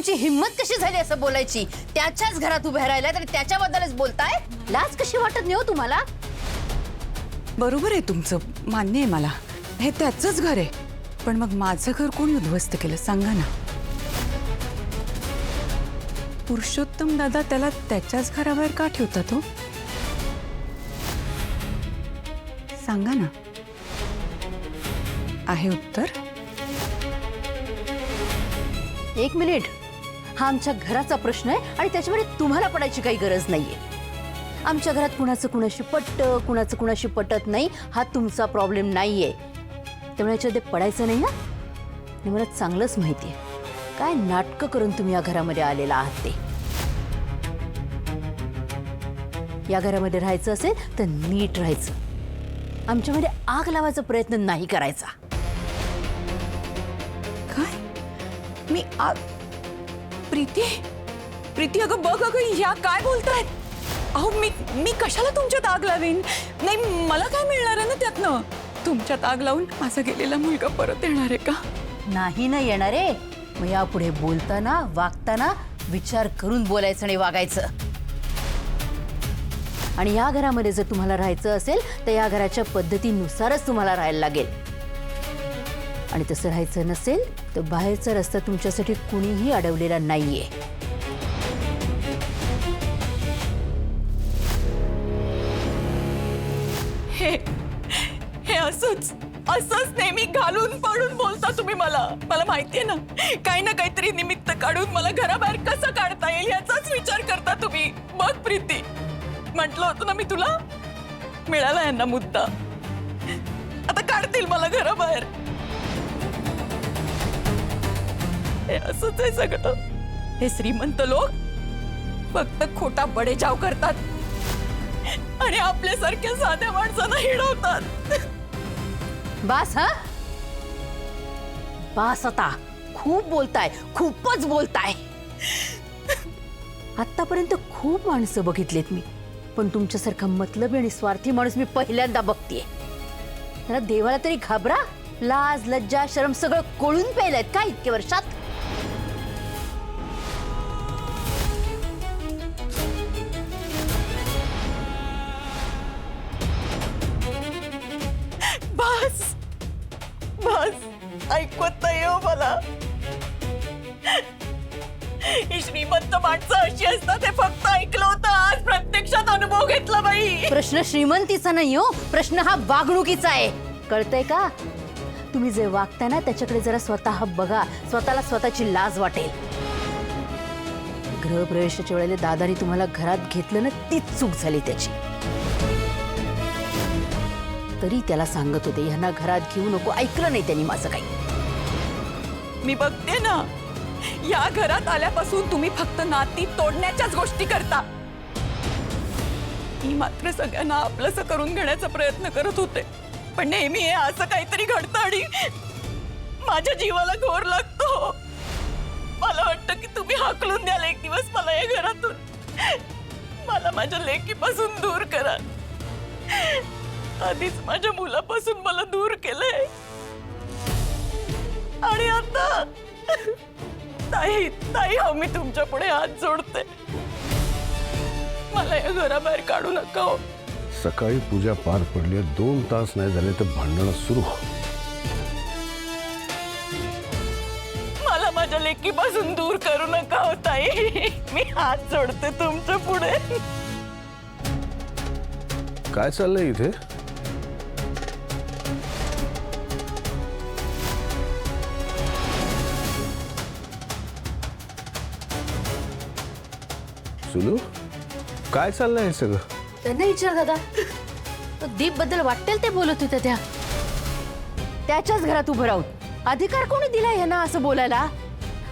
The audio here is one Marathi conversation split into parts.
तुमची हिम्मत कशी झाली असं बोलायची? त्याच्याच घरात उभे राहिलाय तरी त्याच्याबद्दलच बोलताय? लाज कशी वाटत नाही हो तुम्हाला? बरोबर आहे तुमचं, मान्य आहे मला, हे त्याचंच घर आहे. पण मग माझं घर कोणी उद्ध्वस्त केलं सांगा ना? पुरुषोत्तम दादा त्याला त्याच्याच घराबाहेर का ठेवतात हो? सांगा ना, आहे उत्तर? एक मिनिट, हा आमच्या घराचा प्रश्न आहे आणि त्याच्यामध्ये तुम्हाला पडायची काही गरज नाहीये. आमच्या घरात कुणाचं कुणाशी पटतं, कुणाचं कुणाशी पटत नाही, हा तुमचा प्रॉब्लेम नाहीये. त्यामुळे याच्यामध्ये पडायचं नाही ना. आणि मला चांगलंच माहिती आहे काय नाटकं करून तुम्ही या घरामध्ये आलेला आहात ते. या घरामध्ये राहायचं असेल तर नीट राहायचं, आमच्यामध्ये आग लावायचा प्रयत्न नाही करायचा. काय मी प्रीती प्रीती अगं बघ अगं, ह्या काय बोलतायत? अहो मी कशाला तुमच्यात आग लावीन? नाही, मला काय मिळणार आहे ना त्यातनं? तुमच्यात आग लावून माझा गेलेला मुलगा परत येणार आहे का? नाही ना येणार आहे. मग यापुढे बोलताना वागताना विचार करून बोलायचं आणि वागायचं. आणि या घरामध्ये जर तुम्हाला राहायचं असेल तर या घराच्या पद्धतीनुसारच तुम्हाला राहायला लागेल. आणि तसं राहायचं नसेल तर बाहेरचा रस्ता तुमच्यासाठी कुणीही अडवलेला नाहीये. हे असंच नेहमी घालून पाडून बोलता तुम्ही मला. मला माहितीये ना, काही ना काहीतरी निमित्त काढून मला घराबाहेर कसं काढता येईल याचाच विचार करता तुम्ही. बघ प्रीती, म्हटलं होतं ना मी तुला, मिळाला यांना मुद्दा. आता काढतील मला घराबाहेर. हे असंच आहे सगळं. हे श्रीमंत लोक फक्त खोटा बडेजाव करतात आणि आपल्यासारख्या साध्या माणसांना हिडवतात. बास हा, बास आता. खूप बोलताय, खूपच बोलताय. आतापर्यंत खूप माणसं बघितलीत मी, पण तुमच्यासारखा मतलबी आणि स्वार्थी माणूस मी पहिल्यांदा बघतेय. जरा देवाला तरी घाबरा. लाज लज्जा शरम सगळं कोळून पेलयत का इतक्या वर्षात? बस बस, ऐकवत नाही हो मला. ही श्रीमंत माणसं अशी असतात हे फक्त ऐकलं होतं, आज प्रत्यक्षात अनुभव घेतला बाई. प्रश्न श्रीमंतीचा नाही हो, प्रश्न हा वागणुकीचा आहे. कळतंय का? तुम्ही जे वागताय ना त्याच्याकडे जरा स्वतः बघा, स्वतःला स्वतःची लाज वाटेल. गृहप्रवेशाच्या वेळेला दादानी तुम्हाला घरात घेतलं ना, तीच चूक झाली त्याची. तरी त्याला सांगत होते ह्यांना घरात घेऊ नको, ऐकलं नाही त्यांनी माझं काही. मी बघते ना, या घरात आल्यापासून तुम्ही फक्त नाती तोडण्याच्याच गोष्टी करता. मी मात्र सगळ्यांना आपलंसं करून घेण्याचा प्रयत्न करत होते, पण नेहमी हे असं काहीतरी घडतं आणि माझ्या जीवाला घोर लागतो. मला वाटतं की तुम्ही हाकलून द्याल एक दिवस मला या घरातून. मला माझ्या लेकीपासून दूर करा. आधीच माझ्या मुलापासून मला दूर केलंय आणि आता ताई ताई हो, मी तुमच्या पुढे हात जोडते. मला या घराबाहेर काढू नका हो. सकाळी पूजा पार पडली, 2 तास नाही झाले तर भांडणं सुरू. मला माझ्या लेकीपासून दूर करू नका हो ताई. मी हात जोडते तुमच्या पुढे. काय चाललंय इथे? सुलू, काय चाललंय हे सगळं? त्यांना विचार दादा. तो दीप बद्दल वाटेल ते बोलत होत्या त्या. त्याच्याच घरात उभं राहून अधिकार कोणी दिलाय यांना असं बोलायला?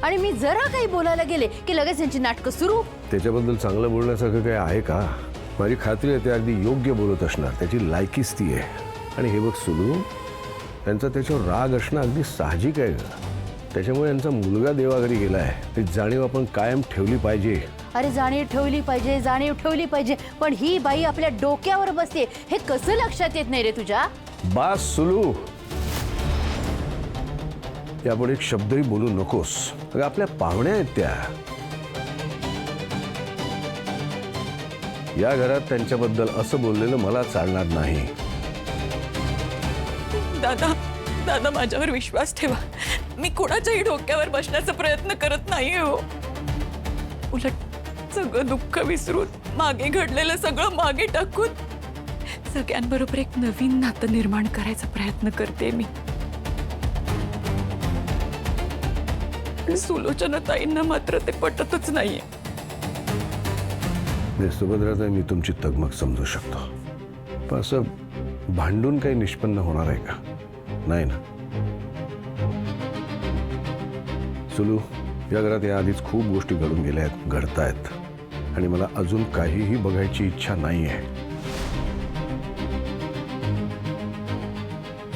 आणि मी जरा काही बोलायला गेले की लगेच यांची नाटकं सुरू. त्याच्याबद्दल चांगलं बोलण्यासारखं काय आहे का? माझी खात्री आहे ते अगदी योग्य बोलत असणार, त्याची लायकीच ती आहे. आणि हे बघ सुलू, त्यांचा त्याच्यावर राग असणं अगदी साहजिक आहे ग. त्याच्यामुळे यांचा मुलगा देवाघरी गेलाय, ती जाणीव आपण कायम ठेवली पाहिजे. अरे जाणीव ठेवली पाहिजे, जाणीव ठेवली पाहिजे, पण ही बाई आपल्या डोक्यावर बसते हे कसं लक्षात येत नाही रे तुझ्या? बास सुलू, यापुढे एक शब्दही बोलू नकोस. अगं आपल्या पाहुण्या आहेत त्या. या घरात त्यांच्याबद्दल असं बोललेलं मला चालणार नाही. दादा दादा माझ्यावर विश्वास ठेवा. मी कोणाच्याही डोक्यावर बसण्याचा प्रयत्न करत नाही हो. उलट सगळं दुःख विसरून मागे घडलेलं सगळं मागे टाकून सगळ्यांबरोबर एक नवीन नातं निर्माण करायचा प्रयत्न करते मी. सुलोचनाताईंना मात्र ते पटतच नाहीये. सुभद्राताई, मी तुमची तगमग समजू शकतो, पण असं भांडून काही निष्पन्न होणार आहे का? नाही ना. सुलू, या घरात या आधीच खूप गोष्टी घडून गेल्या आहेत, घडतायत, आणि मला अजून काहीही बघायची इच्छा नाही आहे.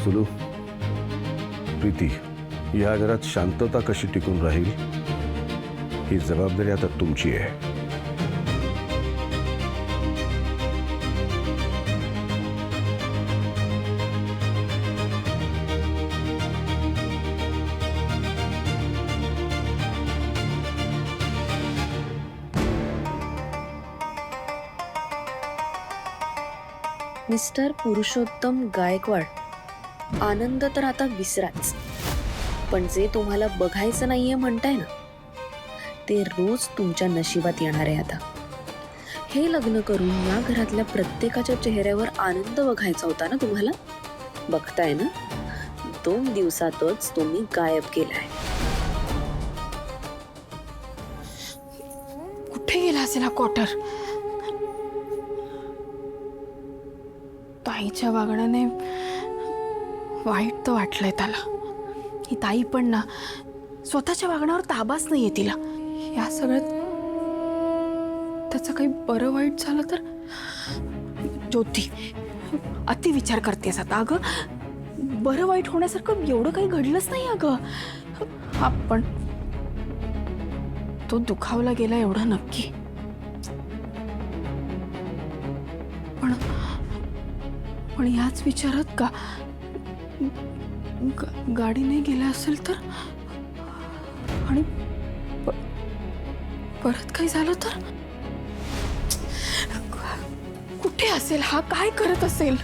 सुलू, प्रीती, या घरात शांतता कशी टिकून राहील ही जबाबदारी आता तुमची आहे. मिस्टर पुरुषोत्तम गायकवाड, आनंद तर आता विसराच, पण जे तुम्हाला बघायचं नाहीये म्हणताय ना, ते रोज तुमच्या नशिबात येणार आहे. आता हे लग्न करून या घरातल्या प्रत्येकाच्या चेहऱ्यावर आनंद बघायचा होता ना तुम्हाला. बघताय ना, 2 दिवसातच तुम्ही गायब केलाय. कुठे गेला असेल हा क्वार्टर? ताईच्या वागण्याने वाईट तर वाटलंय त्याला. ही ताई पण ना स्वतःच्या वागण्यावर ताबाच नाहीये तिला. या सगळ्यात त्याचं काही बरं वाईट झालं तर? ज्योती, अति विचार करतेस आता. अगं बरं वाईट होण्यासारखं एवढं काही घडलंच नाही अगं. आपण तो दुखावला गेला एवढं नक्की, पण याच विचारात का गाडीने गेला असेल तर, आणि परत काही झालं तर? कुठे असेल हा? काय करत असेल?